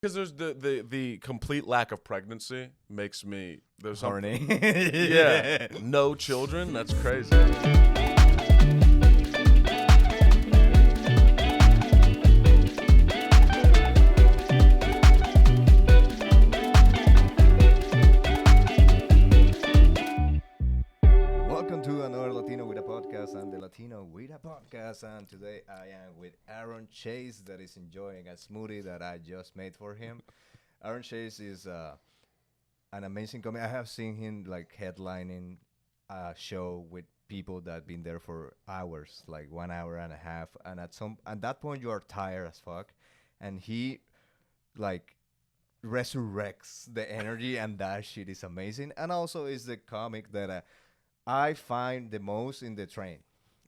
Because there's the complete lack of pregnancy makes me there's Horny. yeah, no children. That's crazy. Welcome to another Latino with a podcast. I'm the Latino with a podcast, and today I am with Aaron Chase, that is enjoying a smoothie that I just made for him. Aaron Chase is an amazing comic. I have seen him like headlining a show with people that been there for hours, like 1 hour and a half, and at that point you are tired as fuck, and he like resurrects the energy, and that shit is amazing. And also is the comic that I find the most in the train.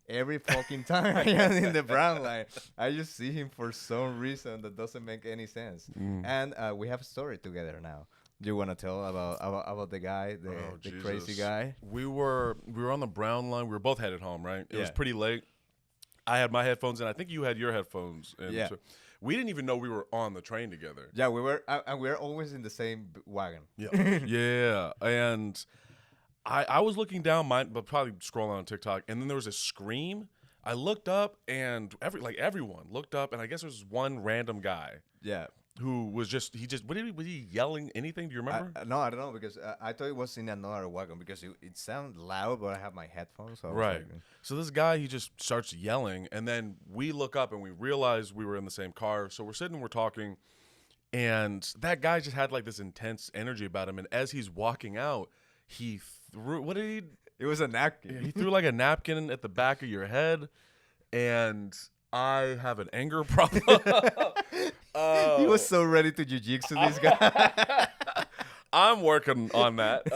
Every fucking time I am in the brown line, I just see him for some reason that doesn't make any sense. And we have a story together now. Do you want to tell about the guy, the crazy guy? We were on the brown line. We were both headed home, right? It was Yeah. pretty late. I had my headphones in. I think you had your headphones in. Yeah. So we didn't even know we were on the train together. Yeah, we were, and we're always in the same wagon. Yeah. Yeah. And I was looking down, but probably scrolling on TikTok, and then there was a scream. I looked up, and everyone looked up, and I guess there was one random guy Yeah. who was was he yelling anything? Do you remember? No, I don't know, because I thought it was in another wagon because it sounded loud, but I have my headphones. So I was Right. like, So this guy, he just starts yelling, and then we look up and we realize we were in the same car. So we're sitting, we're talking, and that guy just had like this intense energy about him. And as he's walking out, he threw it was a napkin. he threw like a napkin at the back of your head, and I have an anger problem. He was so ready to jiu-jitsu this guy. I'm working on that.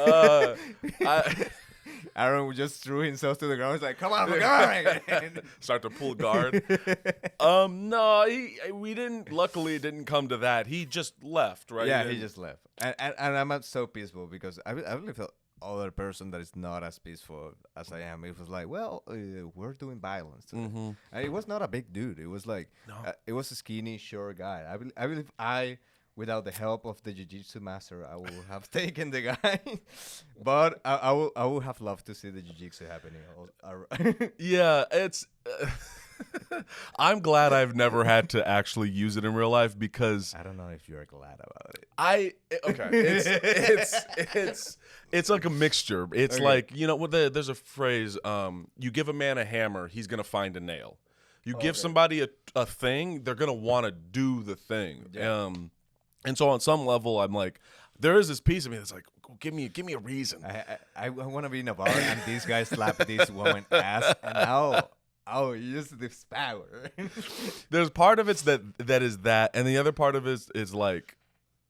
Aaron just threw himself to the ground. He's like, "Come on, guard!" Start to pull guard. No, we didn't. Luckily, it didn't come to that. He just left, right? Yeah, he just left, and I'm not so peaceful because I really felt other person that is not as peaceful as I am. It was like, well, we're doing violence today. Mm-hmm. And it was not a big dude. It was like, No. it was a skinny, short guy. I believe without the help of the jiu-jitsu master, I would have taken the guy. But I would have loved to see the jiu-jitsu happening. Yeah, it's. I'm glad I've never had to actually use it in real life because I don't know if you're glad about it. it's like a mixture. It's Okay. like, there's a phrase, you give a man a hammer, he's gonna find a nail. You give Okay. somebody a thing, they're gonna want to do the thing. Yeah. And so on some level, I'm like, there is this piece of me that's like, give me a reason. I want to be in a bar and this guy slapped this woman ass, and now I'll use this power. There's part of it that is that, and the other part of it is like,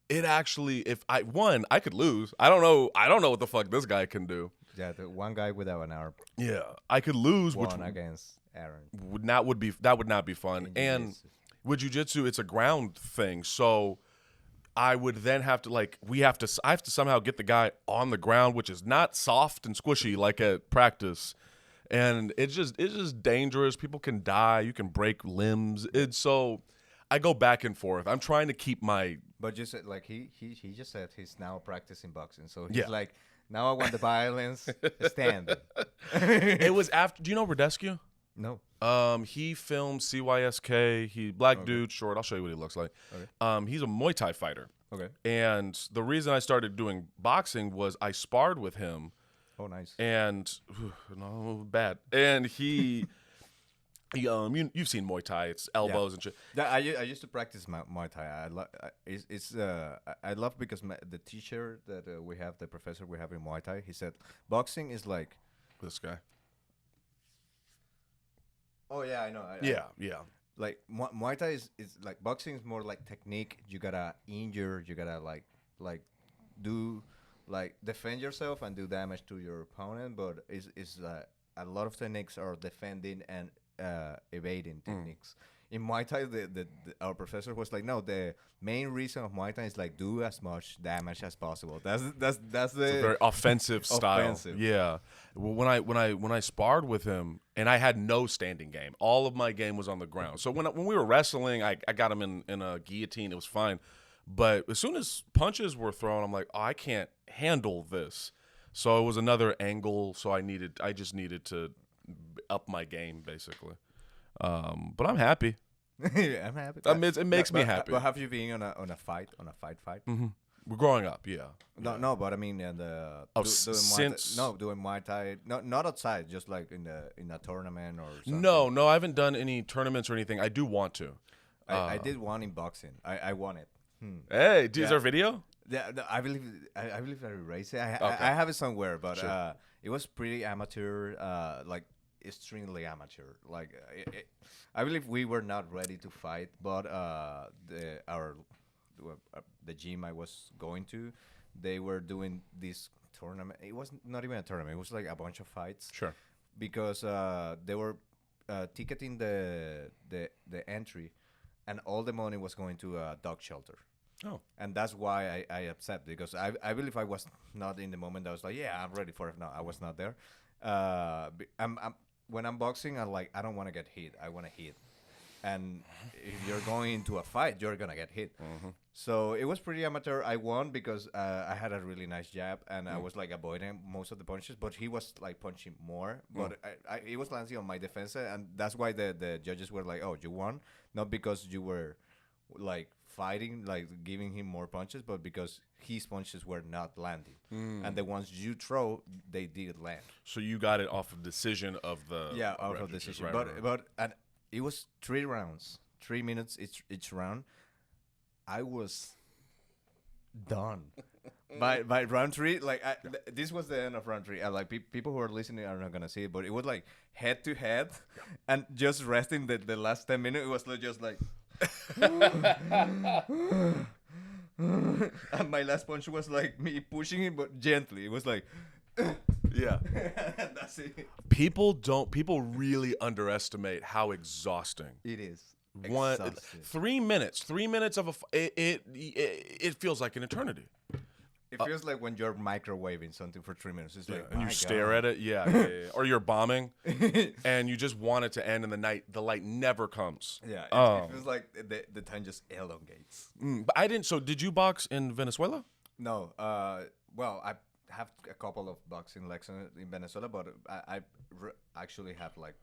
it actually, if I could lose. I don't know what the fuck this guy can do. Yeah, the one guy without an arm Yeah, I could lose, which won against Aaron. would not be fun. In And jiu-jitsu. with jiu-jitsu, it's a ground thing, so I would then have to I have to somehow get the guy on the ground, which is not soft and squishy like at practice. And it's just dangerous. People can die. You can break limbs. It's so I go back and forth. I'm trying to keep my But just like he just said he's now practicing boxing, so he's Yeah. like, now I want the violence. Stand. It was after. Do you know Redescu? No. He filmed CYSK. He black Okay. dude, short. I'll show you what he looks like. Okay. He's a Muay Thai fighter. Okay. And the reason I started doing boxing was I sparred with him, Oh, nice. and no bad. And he, you've seen Muay Thai. It's elbows and shit. Yeah, I used to practice Muay Thai. I love because the teacher that we have, the professor we have in Muay Thai, he said boxing is like. This guy. Oh yeah, I know. Yeah. Like Muay Thai is like boxing is more like technique. You gotta injure. You gotta like do like defend yourself and do damage to your opponent. But it's a lot of techniques are defending and evading techniques. In Muay Thai, our professor was like, no, the main reason of Muay Thai is like do as much damage as possible. That's the It's a very offensive style. Offensive. Yeah. Well, when I sparred with him, and I had no standing game. All of my game was on the ground. So when we were wrestling, I got him in a guillotine. It was fine. But as soon as punches were thrown, I'm like, oh, I can't handle this. So it was another angle. So I just needed to up my game basically. But I'm happy. I'm happy. It makes me happy. But have you been on a fight? Mm-hmm. We're growing up, yeah. No, but I mean, doing Muay Thai. No, not outside, just like in a tournament or something. No, I haven't done any tournaments or anything. I do want to. I did one in boxing. I won it. Hey, is there a video? Yeah, I believe I erased it. I have it somewhere, but Sure. It was pretty amateur, like extremely amateur. Like I believe we were not ready to fight, but the gym I was going to, they were doing this tournament. It was not even a tournament. It was like a bunch of fights. Sure. Because they were ticketing the entry, and all the money was going to a dog shelter. Oh. And that's why I upset, because I believe I was not in the moment. I was like, yeah, I'm ready for it. No, I was not there. When I'm boxing, I don't want to get hit. I want to hit. And if you're going into a fight, you're gonna get hit. Mm-hmm. So it was pretty amateur. I won because I had a really nice jab, and I was like avoiding most of the punches. But he was like punching more. But he was landing on my defense, and that's why the judges were like, "Oh, you won," not because you were like fighting, like giving him more punches, but because his punches were not landing, and the ones you throw, they did land. So you got it off of decision of the off of decision. Right. But and it was 3 rounds, 3 minutes each round. I was done by round 3. Like this was the end of round 3. Like people who are listening are not gonna see it, but it was like head to head, and just resting the last 10 minutes. It was just like. And my last punch was like me pushing him, but gently. It was like, yeah. That's it. People really underestimate how exhausting It is. 3 minutes. 3 minutes of it feels like an eternity. It feels like when you're microwaving something for 3 minutes. It's like, and you my stare God. at it, yeah. Or you're bombing, and you just want it to end, and the light never comes. Yeah, it feels like the time just elongates. But I didn't. So did you box in Venezuela? No, well, I have a couple of boxing lessons in Venezuela, but I actually have like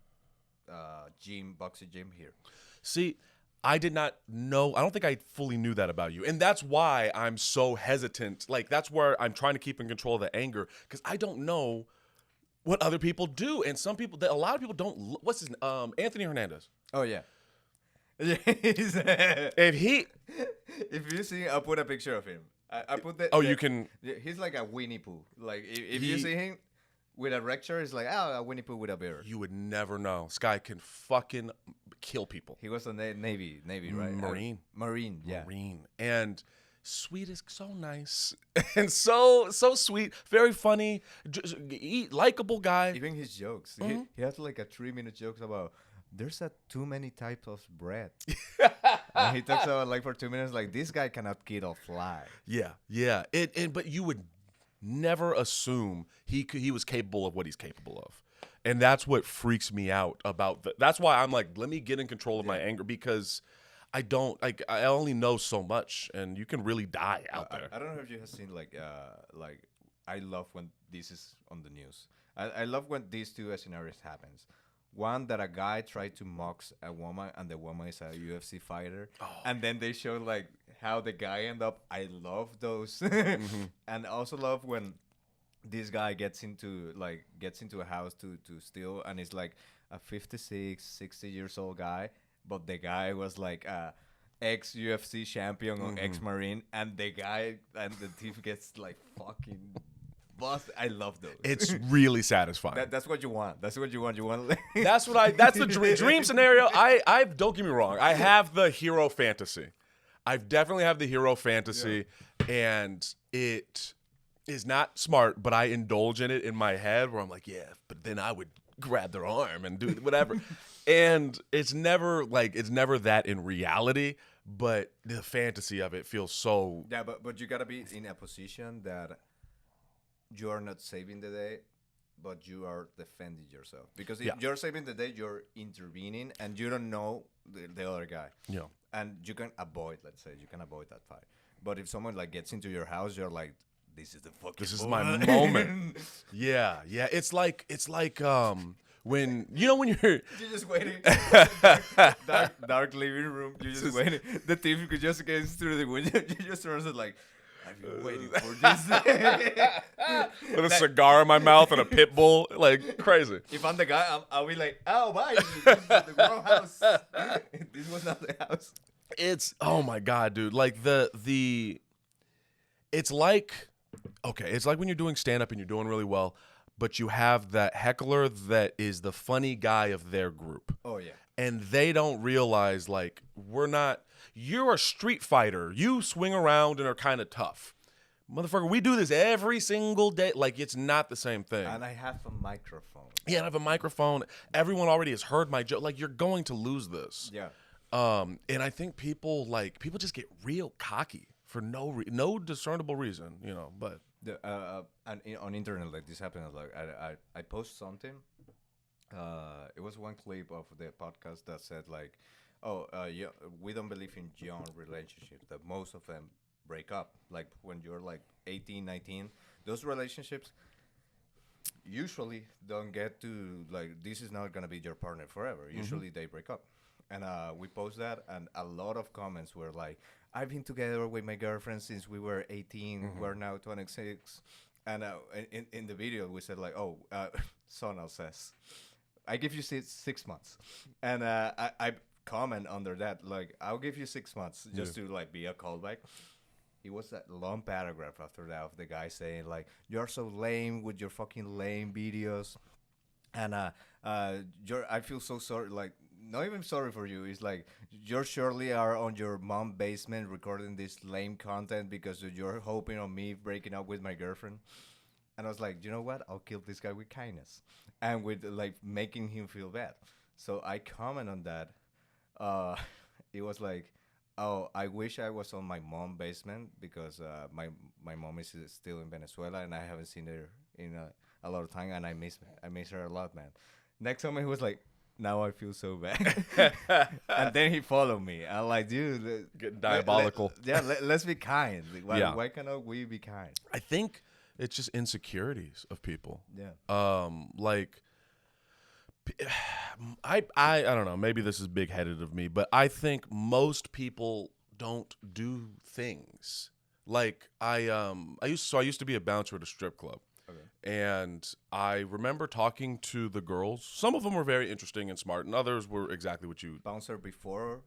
boxing gym here. See, I did not know. I don't think I fully knew that about you. And that's why I'm so hesitant. Like, that's where I'm trying to keep in control of the anger, because I don't know what other people do. And a lot of people don't. What's his name? Anthony Hernandez. Oh, yeah. If you see, I'll put a picture of him. I put that. Oh, you can. He's like a Winnie Pooh. Like, if you see him with a lecture, it's like, a Winnie Pooh with a beard. You would never know. This guy can fucking kill people. He was a Navy, right? Marine. Yeah. Marine. And sweet is so nice. And so sweet. Very funny. Likable guy. Even his jokes. Mm-hmm. He has like a 3-minute jokes about, there's too many types of bread. And he talks about like for 2 minutes, like, this guy cannot kill a fly. Yeah. But you would never assume he was capable of what he's capable of. And that's what freaks me out about that's why I'm like, let me get in control of my anger, because I only know so much, and you can really die out there. I don't know if you have seen like I love when this is on the news. I love when these two scenarios happens. One, that a guy tried to mock a woman, and the woman is a UFC fighter, and then they show like how the guy end up. I love those, and I also love when this guy gets into a house to steal, and it's like a 56, 60 years old guy, but the guy was like a ex UFC champion or ex Marine, and the thief gets like fucking bust. I love those. It's really satisfying. That's what you want. That's what you want. You want. That's the dream scenario. I don't get me wrong. I have the hero fantasy. I definitely have the hero fantasy, and it is not smart, but I indulge in it in my head where I'm like, yeah, but then I would grab their arm and do whatever. And it's never that in reality, but the fantasy of it feels so. Yeah, but you gotta be in a position that you are not saving the day, but you are defending yourself. Because if you're saving the day, you're intervening, and you don't know the other guy. Yeah. And you can avoid, let's say, that fight. But if someone like gets into your house, you're like, this is the fucking. This is my moment. Yeah. It's like when when you're You're just waiting. dark living room. You're just waiting. The TV could just get through the window. You just turns it like, I've been waiting for this. with a cigar in my mouth and a pit bull, like crazy. If I'm the guy, I'll be like, oh, bye. This is the wrong house. This was not the house. It's oh my god, dude. Like it's like when you're doing stand up and you're doing really well, but you have that heckler that is the funny guy of their group. Oh yeah. And they don't realize like you're a street fighter. You swing around and are kind of tough. Motherfucker, we do this every single day. Like it's not the same thing. And I have a microphone. Yeah, I have a microphone. Everyone already has heard my joke. Like you're going to lose this. Yeah. And I think people just get real cocky for no discernible reason, but On internet like this happens. Like I post something. It was one clip of the podcast that said like, yeah, we don't believe in young relationships. That most of them break up. Like when you're like 18, 19, those relationships usually don't get to like, this is not gonna be your partner forever. Usually they break up. And we post that, and a lot of comments were like, I've been together with my girlfriend since we were 18. We're now 26. And in the video, we said like, Sonal says, I give you 6 months. And I comment under that, like, I'll give you 6 months just to like be a callback. It was that long paragraph after that of the guy saying like, you're so lame with your fucking lame videos. And I feel so sorry, like, not even sorry for you. It's like you surely are on your mom's basement recording this lame content because you're hoping on me breaking up with my girlfriend. And I was like, you know what? I'll kill this guy with kindness and with like making him feel bad. So I comment on that. It was like, oh, I wish I was on my mom's basement because my mom is still in Venezuela and I haven't seen her in a lot of time, and I miss her a lot, man. Next time he was like, now I feel so bad. And then he followed me. I'm like, dude. Getting diabolical. Let's be kind. Like, why cannot we be kind? I think it's just insecurities of people. Yeah. Like, I don't know. Maybe this is big-headed of me, but I think most people don't do things. Like, I used to be a bouncer at a strip club. Okay. And I remember talking to the girls. Some of them were very interesting and smart, and others were exactly what you... Bouncer before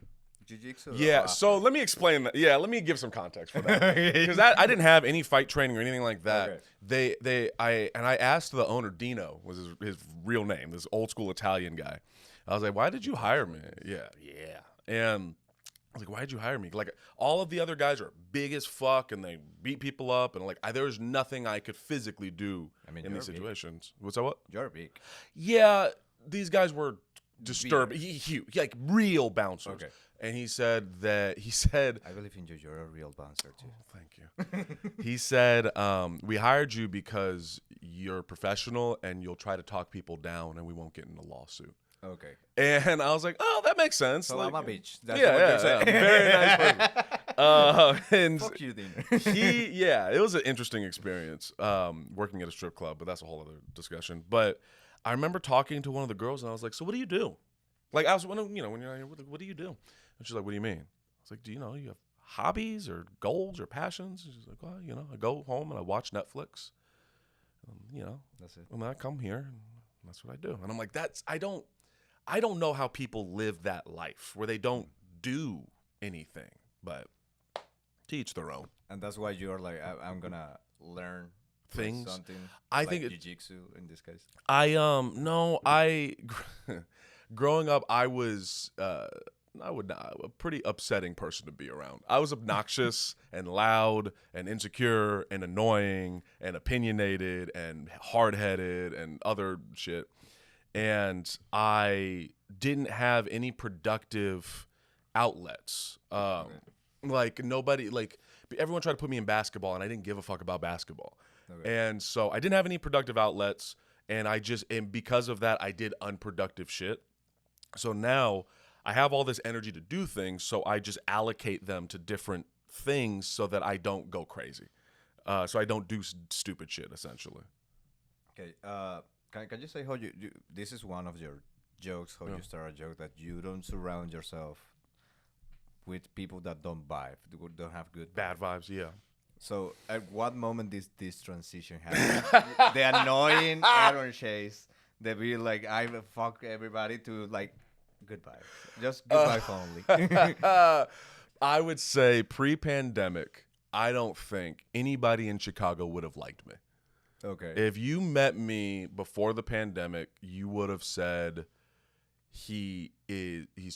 jiu-jitsu? Yeah, so let me explain that. Yeah, let me give some context for that. Because I didn't have any fight training or anything like that. Okay. I asked the owner, Dino was his real name, this old school Italian guy. I was like, why did you hire me? Yeah. And I was like, why did you hire me? Like, all of the other guys are big as fuck, and they beat people up, and like, there was nothing I could physically do in these situations. What's that? What? You're big. Yeah, these guys were disturbing, huge, like real bouncers. Okay. And he said, I believe in you. You're a real bouncer too. Oh, thank you. He said, we hired you because you're professional and you'll try to talk people down, and we won't get in a lawsuit. Okay. And I was like, oh, that makes sense. So like, I'm a bitch. That's yeah, what you're saying. very nice person. And Fuck you, Dean. it was an interesting experience working at a strip club, but that's a whole other discussion. But I remember talking to one of the girls, and I was like, so what do you do? Like, I was, when you're like, what do you do? And she's like, what do you mean? I was like, do you have hobbies or goals or passions? And she's like, well, I go home and I watch Netflix. That's it. And then I come here, and that's what I do. And I'm like, I don't know how people live that life where they don't do anything, but to each their own. And that's why you're like, I'm gonna learn things. Something. I like think jiu-jitsu in this case. Growing up, I was a pretty upsetting person to be around. I was obnoxious and loud and insecure and annoying and opinionated and hard-headed and other shit. And I didn't have any productive outlets. Like nobody, like everyone tried to put me in basketball, and I didn't give a fuck about basketball. Okay. And so I didn't have any productive outlets, and because of that, I did unproductive shit. So now I have all this energy to do things, so I just allocate them to different things so that I don't go crazy. So I don't do stupid shit, essentially. Okay. Can you say how you this is one of your jokes, how Yeah. you start a joke, that you don't surround yourself with people that don't vibe, don't have good Bad vibes, yeah. So, at what moment did this transition happen? The annoying Aaron Chase, they be like, I will fuck everybody, to like, goodbye. Just goodbye only. I would say pre-pandemic, I don't think anybody in Chicago would have liked me. Okay. If you met me before the pandemic, you would have said he's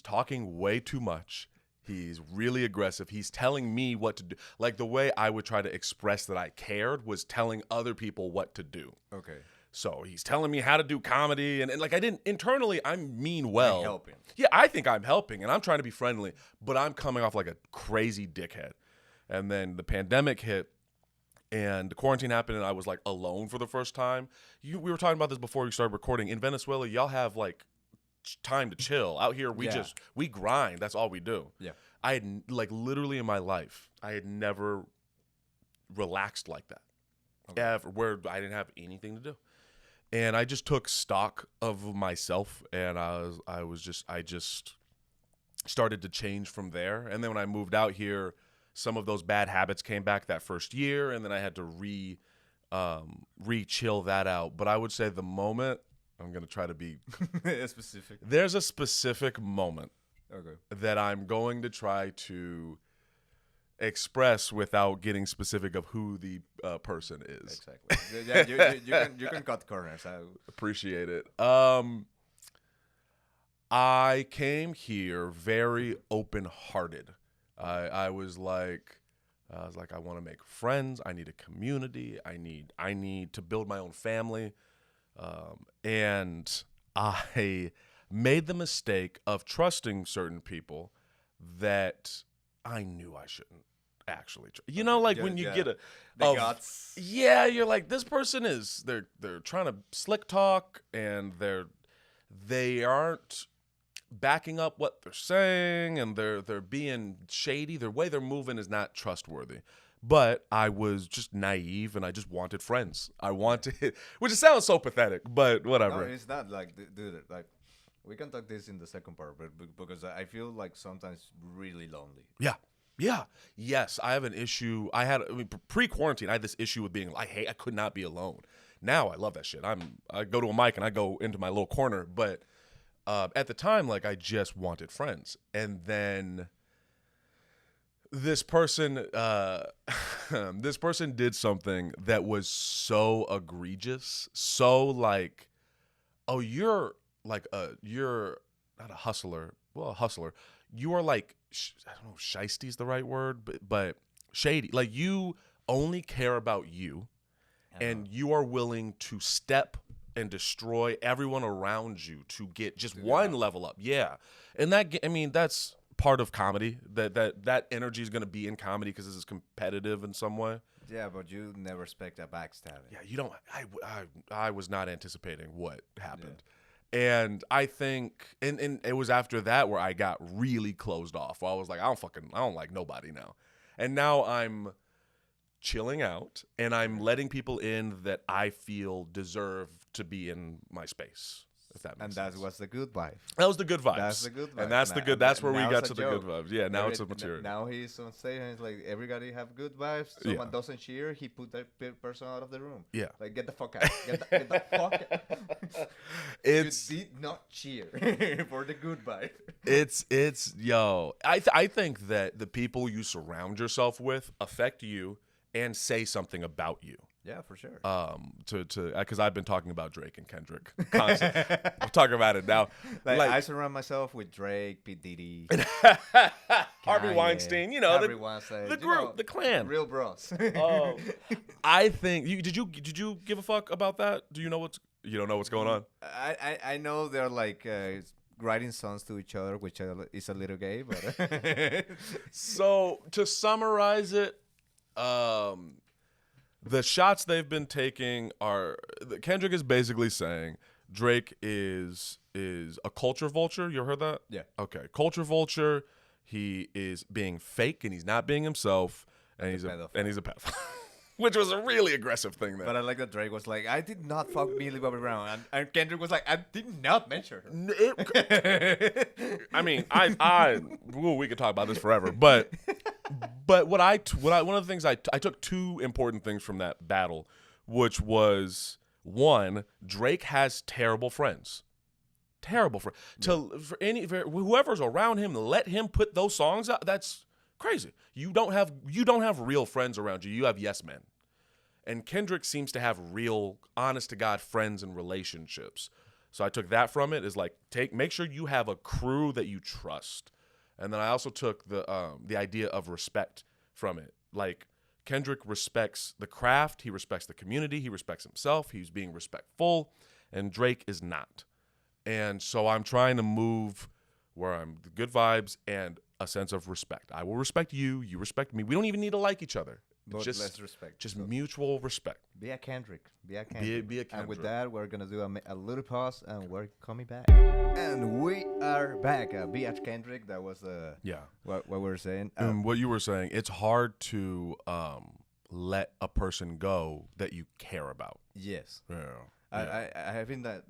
talking way too much. He's really aggressive. He's telling me what to do. Like, the way I would try to express that I cared was telling other people what to do. Okay. So he's telling me how to do comedy. And like, I didn't, internally, I mean well. Like helping. Yeah, I think I'm helping, and I'm trying to be friendly, but I'm coming off like a crazy dickhead. And then the pandemic hit, and the quarantine happened, and I was like alone for the first time. We were talking about this before we started recording. In Venezuela, y'all have like time to chill. Out here, we grind. That's all we do. Yeah. I had, like, literally in my life, I had never relaxed like that. Okay. Ever, where I didn't have anything to do. And I just took stock of myself, and I just started to change from there. And then when I moved out here, some of those bad habits came back that first year, and then I had to re-chill that out. But I would say the moment, I'm going to try to be specific. There's a specific moment Okay. that I'm going to try to express without getting specific of who the person is. Exactly. Yeah, you can cut corners. Appreciate it. I came here very open-hearted. I was like, I want to make friends. I need a community. I need to build my own family. And I made the mistake of trusting certain people that I knew I shouldn't actually trust. You know, like when you get the guts. Yeah, you're like, this person is, they're trying to slick talk, and they aren't backing up what they're saying, and they're being shady. Their way they're moving is not trustworthy. But I was just naive, and I just wanted friends. I wanted, which sounds so pathetic, but whatever. No, it's not like, dude, like, we can talk this in the second part, but because I feel like sometimes really lonely. Yeah. Yes, I have an issue. Pre-quarantine, I had this issue with being, I could not be alone. Now I love that shit. I go to a mic and I go into my little corner, but at the time, like, I just wanted friends. And then this person did something that was so egregious, so like, oh, you're not a hustler. Well, a hustler. You are like, I don't know if shiesty is the right word, but shady. Like, you only care about you, and you are willing to step and destroy everyone around you to get just one level up. Yeah. And that's part of comedy. That energy is going to be in comedy because this is competitive in some way. Yeah, but you never expect a backstabbing. Yeah, you don't. I was not anticipating what happened. Yeah. And I think, and it was after that where I got really closed off. Where I was like, I don't like nobody now. And now I'm chilling out, and I'm letting people in that I feel deserve to be in my space. If that makes sense. And that was the good vibe. That was the good vibes. That's the good vibes. And that's the good. That's where we got to the good vibes. Yeah, now it's a material. Now he's on stage and it's like, everybody have good vibes. Someone doesn't cheer, he put that person out of the room. Yeah. Like, get the fuck out. Get the fuck out. You did not cheer for the good vibe. I think that the people you surround yourself with affect you and say something about you. Yeah, for sure. Because I've been talking about Drake and Kendrick constantly. I'm talking about it now. Like, I surround myself with Drake, P. Diddy, Harvey Weinstein. The group, the clan, real bros. I think. Did you give a fuck about that? Do you know you don't know what's going on? I know they're like writing songs to each other, which is a little gay, but. So to summarize it, the shots they've been taking are, Kendrick is basically saying Drake is a culture vulture. You heard that? Yeah. Okay. Culture vulture. he is being fake and he's not being himself, and he's a pedophile. Which was a really aggressive thing there. But I like that Drake was like, I did not fuck Millie Bobby Brown. And Kendrick was like, I did not mention her. I mean, we could talk about this forever. But one of the things I took two important things from that battle, which was, one, Drake has terrible friends. Terrible friends. For whoever's around him, let him put those songs out. That's crazy. You don't have real friends around you. You have yes men. And Kendrick seems to have real, honest to God friends and relationships. So I took that from it, is like, make sure you have a crew that you trust. And then I also took the idea of respect from it. Like, Kendrick respects the craft, he respects the community, he respects himself, he's being respectful, and Drake is not. And so I'm trying to move where I'm the good vibes and a sense of respect. I will respect you, you respect me. We don't even need to like each other. But let's respect. Just mutual respect. Be a Kendrick. Be a Kendrick. Be a Kendrick. And with that, we're going to do a little pause, and we're coming back. And we are back. Be a Kendrick. That was what we were saying. What you were saying, it's hard to let a person go that you care about. Yes. Yeah. I have been that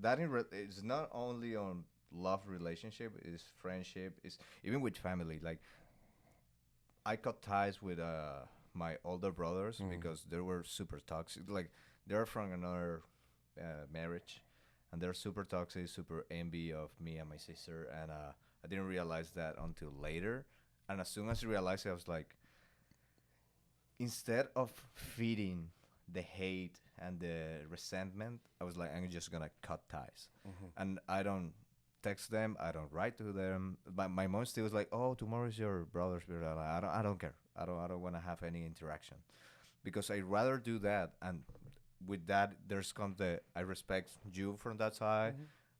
it's not only on love relationship, it's friendship, it's even with family. Like, I cut ties with my older brothers because they were super toxic. Like, they're from another marriage, and they're super toxic, super envy of me and my sister. And I didn't realize that until later. And as soon as I realized it, I was like, instead of feeding the hate and the resentment, I was like, I'm just gonna cut ties. And I don't text them, I don't write to them. My mom still was like, oh, tomorrow is your brother's birthday. I don't care. I don't want to have any interaction, because I'd rather do that. And with that, there's comes I respect you from that side.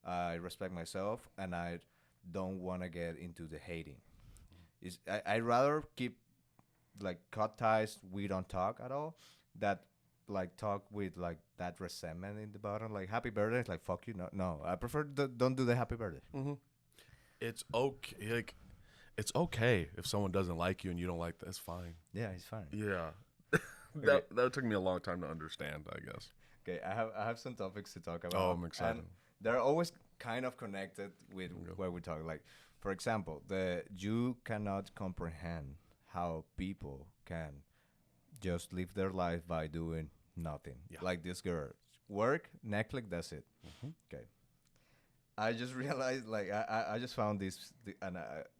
I respect myself, and I don't want to get into the hating. I'd rather keep, like, cut ties, we don't talk at all, that like talk with like that resentment in the bottom, like happy birthday. It's like, fuck you, no. I prefer don't do the happy birthday. It's okay. Like, it's okay if someone doesn't like you and you don't like that. It's fine. Yeah, it's fine. Yeah. Okay. That took me a long time to understand, I guess. Okay, I have some topics to talk about. Oh, I'm excited. And they're always kind of connected with where we talk. Like, for example, you cannot comprehend how people can just live their life by doing nothing. Yeah. Like this girl, work, Netflix, that's it. Okay. I just realized, like, I just found this, and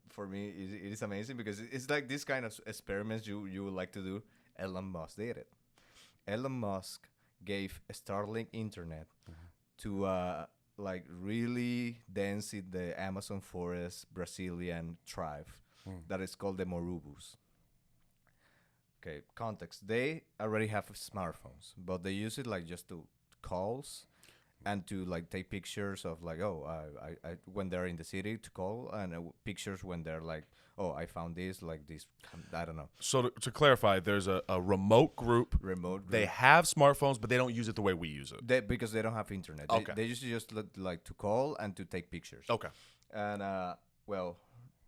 for me, it is amazing, because it's like this kind of experiments you would like to do. Elon Musk did it. Elon Musk gave Starlink internet to like really dense in the Amazon forest Brazilian tribe that is called the Morubus. Okay, context. They already have smartphones, but they use it like just to calls and to like take pictures of like, I when they're in the city to call, and pictures when they're like, oh, I found this, like this, I don't know. So to clarify, there's a remote group. They have smartphones, but they don't use it the way we use it. Because they don't have internet. Okay. They usually just like to call and to take pictures. Okay. And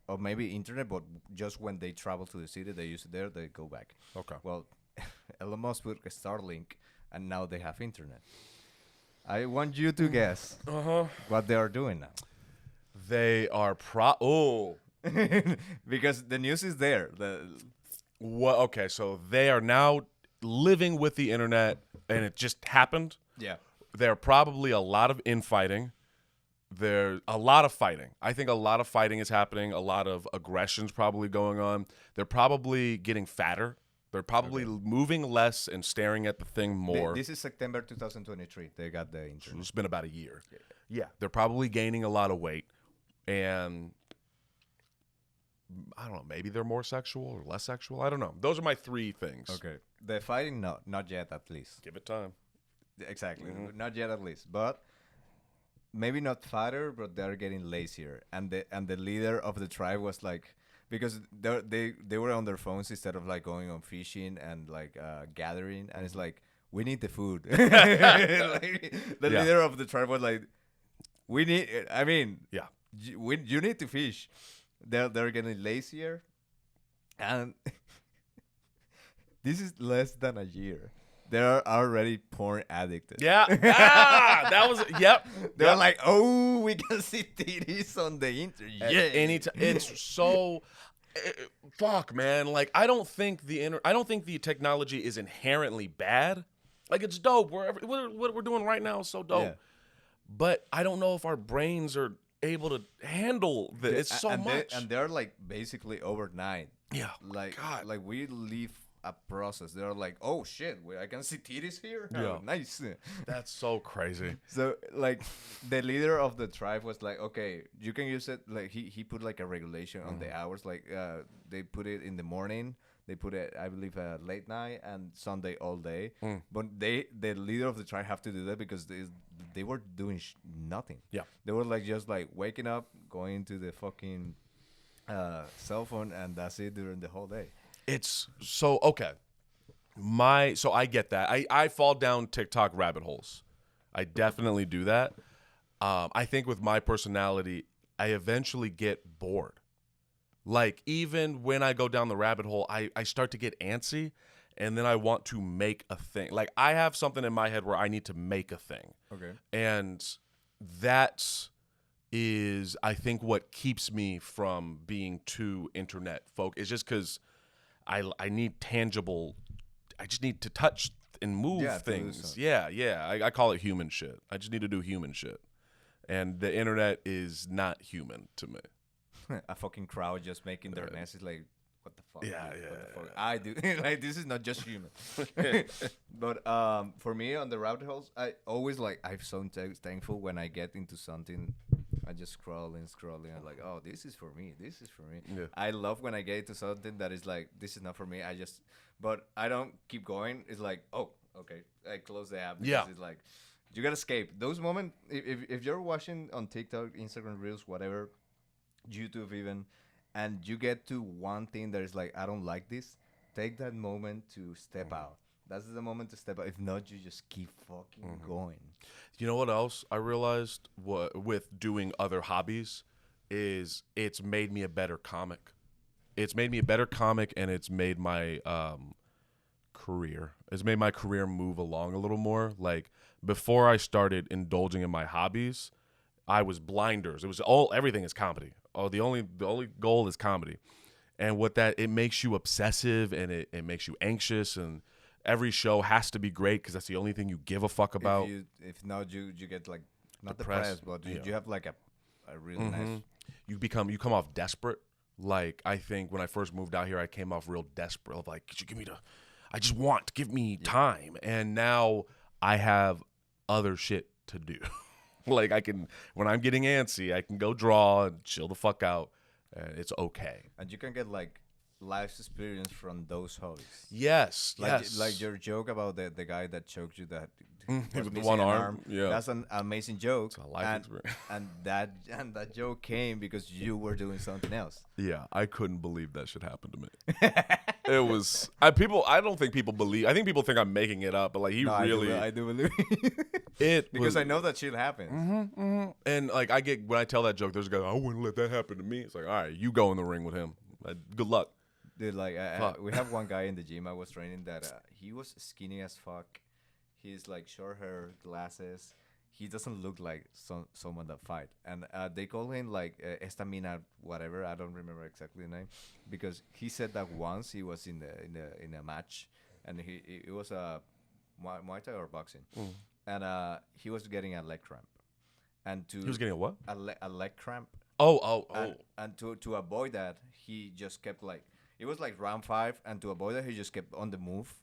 or maybe internet, but just when they travel to the city, they use it there, they go back. Okay. Well, Elon Musk put a Starlink, and now they have internet. I want you to guess what they are doing now. They are because the news is there. What? Okay, so they are now living with the internet, and it just happened. Yeah. There are probably a lot of infighting. There's a lot of fighting. I think a lot of fighting is happening. A lot of aggression's probably going on. They're probably getting fatter. They're probably moving less and staring at the thing more. This is September 2023. They got the internet. It's been about a year. Yeah. They're probably gaining a lot of weight. And I don't know, maybe they're more sexual or less sexual. I don't know. Those are my three things. Okay. The fighting, not yet, at least. Give it time. Exactly. Not yet, at least. But maybe not fatter, but they're getting lazier. And the leader of the tribe was like, because they were on their phones instead of like going on fishing and like gathering, and it's like, we need the food. Like, the leader of the tribe was like, you need to fish. they're getting lazier, and this is less than a year. They're already porn addicted. Yeah. That was yep. They're Yep. like, oh, we can see titties on the internet. At any time. It's so fuck, man. Like I don't think the technology is inherently bad. Like it's dope. What we're doing right now is so dope. Yeah. But I don't know if our brains are able to handle this. It's so much. And they're like basically overnight. Yeah. Like God. like we leave a process. They're like, oh shit, I can see titties here. Yeah. Oh, nice. That's so crazy. So like the leader of the tribe was like, okay, you can use it. Like he put like a regulation on the hours. Like they put it in the morning. They put it, I believe, late night and Sunday all day. But the leader of the tribe have to do that because they were doing nothing. Yeah. They were like just like waking up, going to the fucking cell phone, and that's it during the whole day. It's so okay. So I get that. I fall down TikTok rabbit holes. I definitely do that. I think with my personality, I eventually get bored. Like even when I go down the rabbit hole, I start to get antsy, and then I want to make a thing. Like I have something in my head where I need to make a thing. Okay. And that is, I think, what keeps me from being too internet folk. It's just because I need tangible. I just need to touch and move things. Yeah. I call it human shit. I just need to do human shit, and the internet is not human to me. A fucking crowd just making their messes like, what the fuck? Yeah, dude? yeah, What the fuck? I do like this is not just human. But for me on the rabbit holes, I always like I'm so thankful when I get into something. I just scrolling. I'm like, oh, this is for me. This is for me. Yeah. I love when I get into something that is like, this is not for me. But I don't keep going. It's like, oh, okay. I close the app because it's like, you gotta escape those moments. If you're watching on TikTok, Instagram Reels, whatever, YouTube even, and you get to one thing that is like, I don't like this, take that moment to step out. That's the moment to step out. If not, you just keep fucking going. You know what else I realized with doing other hobbies is it's made me a better comic. It's made me a better comic, and it's made my career. It's made my career move along a little more. Like before I started indulging in my hobbies, I was blinders. It was everything is comedy. Oh, the only goal is comedy. And what that, it makes you obsessive, and it makes you anxious, and every show has to be great because that's the only thing you give a fuck about. If not, you get like not Depressed, depressed, but you have like a really nice. You come off desperate. Like I think when I first moved out here, I came off real desperate. Of like, could you give me give me time. And now I have other shit to do. Like I can, when I'm getting antsy, I can go draw and chill the fuck out, and it's okay. And you can get like life's experience from those hobbies. Yes, Like your joke about the guy that choked you that was with missing one an arm. Yeah, that's an amazing joke. it's a life experience. and that joke came because you were doing something else. Yeah, I couldn't believe that shit happened to me. It was I don't think people believe. I think people think I'm making it up, but like I do believe it because was, I know that shit happens. and like when I tell that joke, there's a guy, I wouldn't let that happen to me. It's like, all right, you go in the ring with him. Good luck. Dude, like we have one guy in the gym I was training that he was skinny as fuck. He's like short hair, glasses. He doesn't look like someone that fight, and they call him like Estamina, whatever. I don't remember exactly the name, because he said that once he was in a match, and it was a Muay Thai or boxing, and he was getting a leg cramp, and He was getting a what? a leg cramp. Oh. And to avoid that, he just kept like, it was like round 5, and to avoid that, he just kept on the move.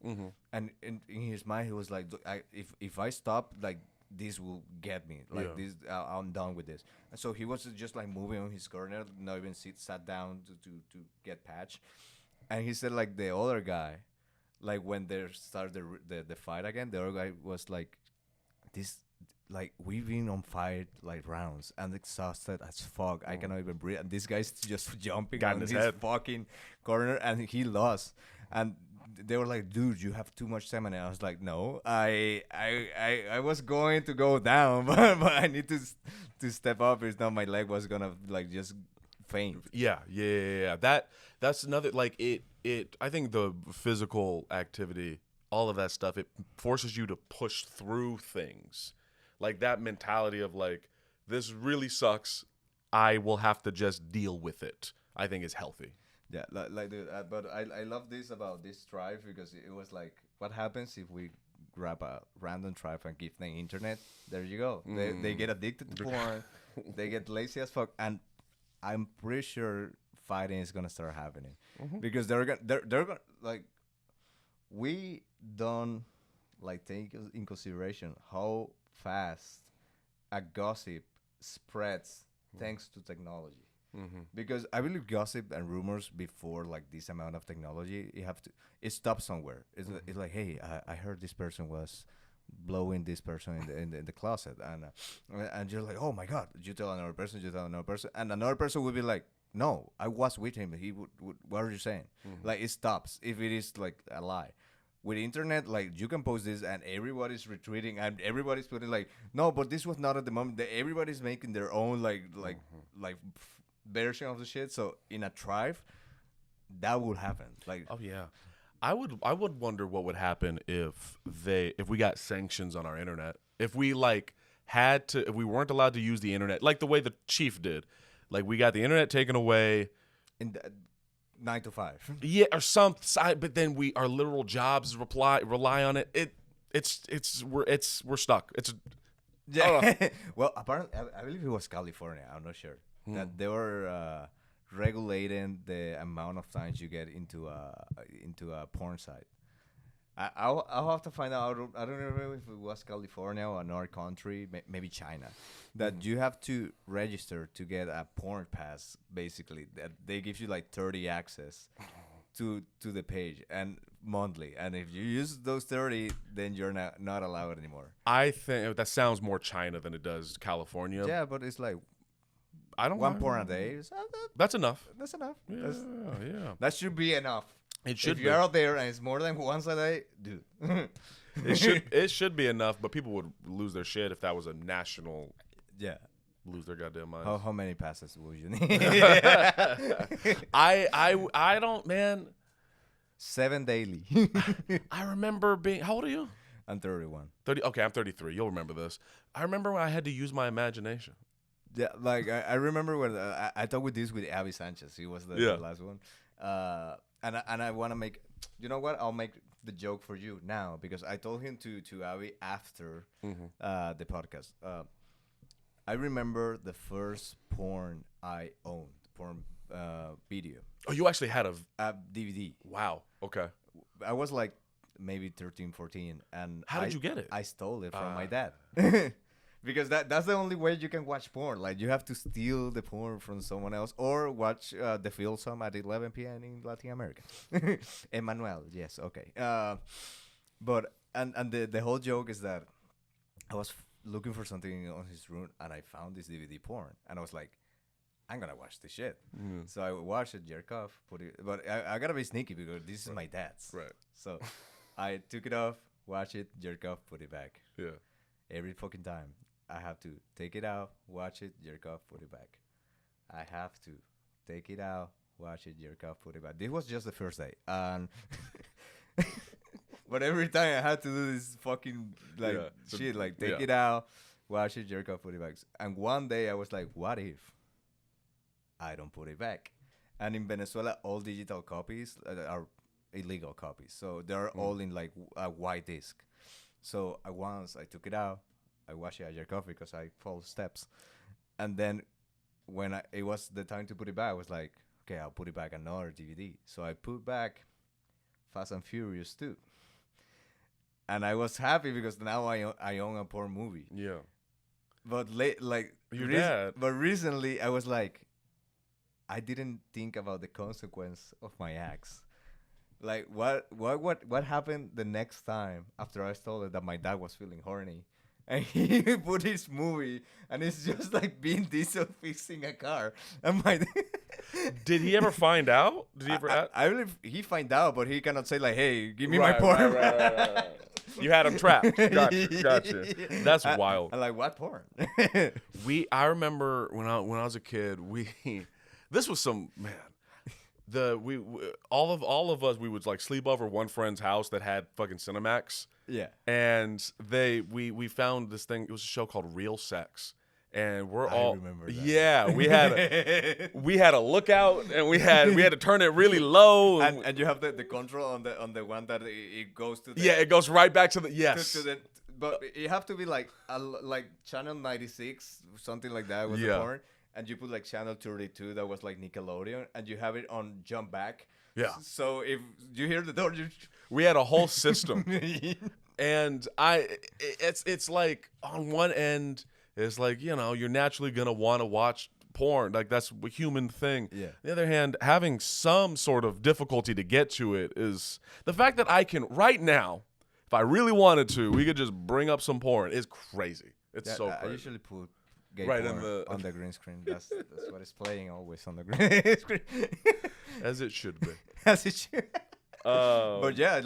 And in his mind, he was like, if I stop, like this will get me. Like this, I'm done with this. And so he was just like moving on his corner, not even sat down to get patch. And he said like the other guy, like when they started the fight again, the other guy was like, this. Like we've been on fight like rounds and exhausted as fuck. I cannot even breathe. And this guy's just jumping on his fucking corner, and he lost. And they were like, "Dude, you have too much time." And I was like, "No, I was going to go down, but I need to step up. It's not my leg was gonna like just faint. Yeah. That's another, like, it I think the physical activity, all of that stuff, it forces you to push through things. Like that mentality of like, this really sucks, I will have to just deal with it, I think is healthy. Yeah, like dude, but I love this about this tribe because it was like, what happens if we grab a random tribe and give them internet? There you go. They get addicted to porn. They get lazy as fuck, and I'm pretty sure fighting is gonna start happening because they're gonna like, we don't like take in consideration how fast a gossip spreads thanks to technology. Because I believe gossip and rumors before like this amount of technology, it stops somewhere. It's like, hey, I heard this person was blowing this person in the closet, and you're like, oh my god, you tell another person, and another person would be like, no, I was with him. He would what are you saying? Like, it stops if it is like a lie. With internet, like, you can post this and everybody's retweeting and everybody's putting like, no, but this was not at the moment. Everybody's making their own like version of the shit. So in a tribe, that would happen. Like, oh yeah, I would wonder what would happen if we got sanctions on our internet. If we if we weren't allowed to use the internet, like the way the chief did, like we got the internet taken away. In the 9 to 5. Yeah, or some side, but then our literal jobs rely on it. We're stuck. Yeah. Well, apparently, I believe it was California. I'm not sure that they were regulating the amount of times you get into a porn site. I'll have to find out. I don't remember if it was California or another country, maybe China, that you have to register to get a porn pass. Basically, that they give you like 30 access to the page and monthly, and if you use those 30, then you're not allowed anymore. I think that sounds more China than it does California. Yeah, but it's like, I don't one porn a day. That's enough. That's enough. Yeah. That should be enough. It should. If you're out there and it's more than once a day, dude. It should be enough, but people would lose their shit if that was a national. Yeah. Lose their goddamn minds. How many passes would you need? I don't, man. 7 daily. I remember being. How old are you? I'm 31. 30. Okay, I'm 33. You'll remember this. I remember when I had to use my imagination. Yeah, like I remember when I talked with this with Abby Sanchez. He was the last one. And I want to make. You know what? I'll make the joke for you now because I told him to Abby after the podcast. I remember the first porn I owned, video. Oh, you actually had a DVD. Wow. Okay. I was like maybe 13, 14. And how did you get it? I stole it from my dad. Because that's the only way you can watch porn. Like, you have to steal the porn from someone else or watch the film some at 11 p.m. in Latin America. Emmanuel, yes, okay. But the whole joke is that I was looking for something on his room and I found this DVD porn and I was like, I'm gonna watch this shit. So I watched it, jerk off, put it. But I gotta be sneaky because this is my dad's. Right. So I took it off, watch it, jerk off, put it back. Yeah. Every fucking time. I have to take it out, watch it, jerk off, put it back. I have to take it out, watch it, jerk off, put it back. This was just the first day. But every time I had to do this fucking shit, like take it out, watch it, jerk off, put it back. And one day I was like, what if I don't put it back? And in Venezuela, all digital copies are illegal copies. So they're all in like a white disc. So once I took it out, I watched it at jerk off because I followed steps. And then when it was the time to put it back, I was like, okay, I'll put it back another DVD. So I put back Fast and Furious 2. And I was happy because now I own a porn movie. Yeah. But but recently I was like, I didn't think about the consequence of my acts. Like, what happened the next time after I told it that my dad was feeling horny? And he put his movie, and it's just like Vin Diesel fixing a car. And did he ever find out? Did he ever? I believe he find out, but he cannot say like, "Hey, give me my porn." Right. You had him trapped. Gotcha. That's wild. I'm like, what porn? I remember when I was a kid, This was some man. All of us we would like sleep over one friend's house that had fucking Cinemax. Yeah. And we found this thing. It was a show called Real Sex. And I remember that. Yeah, we had a lookout, and we had to turn it really low, and you have the control on the one that it goes to the, it goes right back to the yes. But you have to be like channel 96, something like that with the porn, and you put like channel 32 that was like Nickelodeon, and you have it on jump back. Yeah. So if you hear the door, we had a whole system, and it's like on one end. It's like, you're naturally going to want to watch porn. Like, that's a human thing. Yeah. On the other hand, having some sort of difficulty to get to it is the fact that I can, right now, if I really wanted to, we could just bring up some porn. It's crazy. It's so crazy. I usually put gay right porn on the green screen. That's what is playing always on the green screen. As it should be. As it should. But yeah,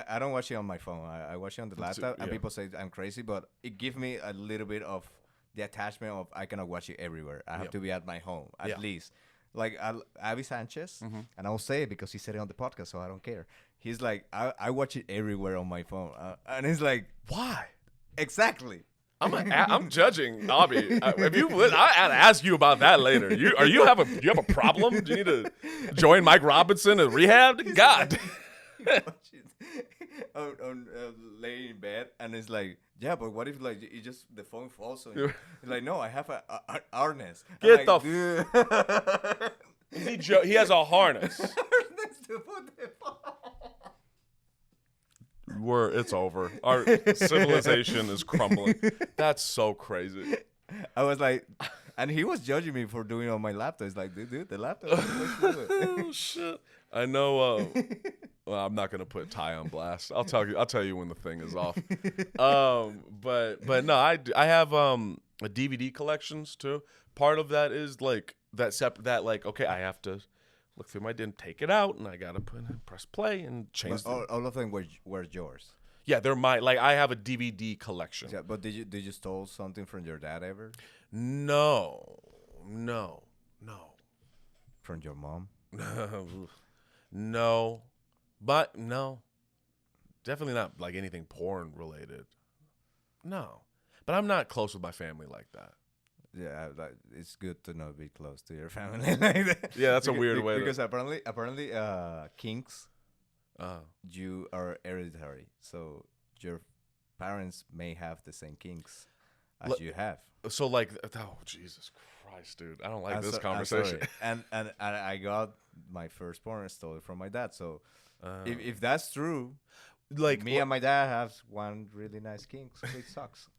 I don't watch it on my phone. I watch it on the laptop, and people say I'm crazy, but it gives me a little bit of the attachment of I cannot watch it everywhere. I have to be at my home at least. Like Avi Sanchez, and I'll say it because he said it on the podcast, so I don't care. He's like, I watch it everywhere on my phone, and he's like, why? Exactly. I'm judging Abby. I'd ask you about that later. You have a problem? Do you need to join Mike Robinson in rehab? God. Laying in bed, and it's like, yeah, but what if like it just the phone falls on you? It's like, no, I have an harness. Get like, the. He has a harness. Harness to put the phone. It's over. Our civilization is crumbling. That's so crazy. I was like, and he was judging me for doing it on my laptop. It's like, dude, the laptop. Oh shit! I know. Well, I'm not gonna put Ty on blast. I'll tell you when the thing is off. But no, I have a DVD collections too. Part of that is like okay, I have to look through my DIN, take it out, and I gotta press play and change. All of them were yours. Yeah, they're my I have a DVD collection. Yeah, but did you stole something from your dad ever? No. From your mom? No, but no, definitely not like anything porn related. No, but I'm not close with my family like that. Yeah, it's good to not be close to your family like that. Yeah, that's a weird way. Because apparently, kinks, you are hereditary, so your parents may have the same kinks as you have. So like, oh Jesus Christ, dude, I don't like this conversation. And I got my first porn stolen from my dad. So if that's true, like me and my dad have one really nice kink. It sucks.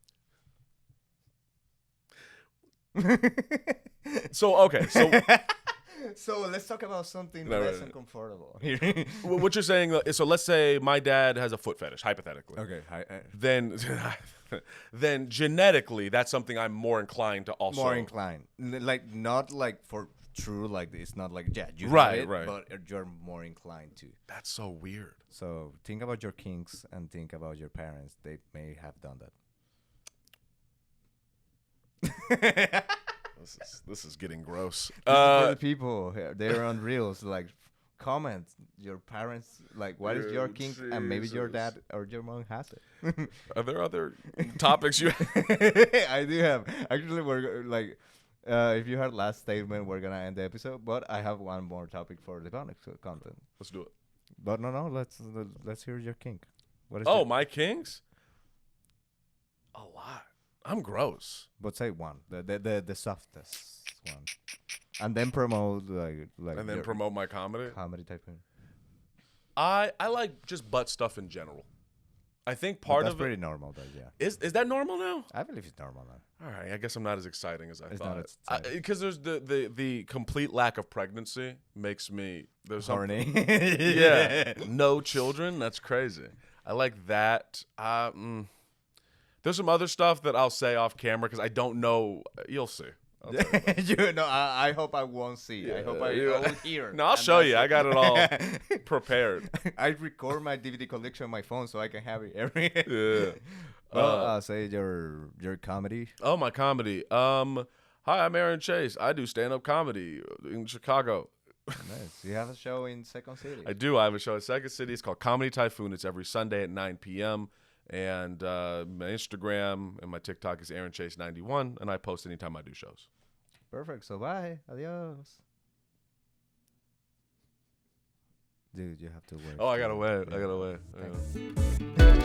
So so let's talk about something less uncomfortable. What you're saying? So let's say my dad has a foot fetish, hypothetically. Okay. Then genetically, that's something I'm more inclined to also. More inclined, like not like for true, like it's not like you right, but you're more inclined to. That's so weird. So think about your kinks and think about your parents. They may have done that. This is getting gross. People, they're on reels. Like, comment your parents. Like, what is your kink? Jesus. And maybe your dad or your mom has it. Are there other topics you? I do have. Actually, we're like, if you heard last statement, we're gonna end the episode. But I have one more topic for the bonus content. Let's do it. But no, let's hear your kink. What is? My kinks? A lot. I'm gross. But say one, the softest one, and then promote like and then promote my comedy type thing. I like just butt stuff in general. I think part that's of pretty normal, though. Yeah. Is that normal now? I believe it's normal now. All right, I guess I'm not as exciting as I thought. Because there's the complete lack of pregnancy makes me horny. Yeah, no children. That's crazy. I like that. There's some other stuff that I'll say off camera because I don't know. You'll see. I hope I won't see. Yeah, I hope I will hear. No, I'll show you. I got it all prepared. I record my DVD collection on my phone so I can have it every. Yeah. Well, say your comedy. Oh, my comedy. Hi, I'm Aaron Chase. I do stand-up comedy in Chicago. Nice. You have a show in Second City. I do. I have a show at Second City. It's called Comedy Typhoon. It's every Sunday at 9 p.m. And my Instagram and my TikTok is Aaron Chase 91, and I post anytime I do shows. Perfect. So bye. Adios. Dude, you have to wait. Oh, I gotta wait. I gotta wait. Thanks. Yeah.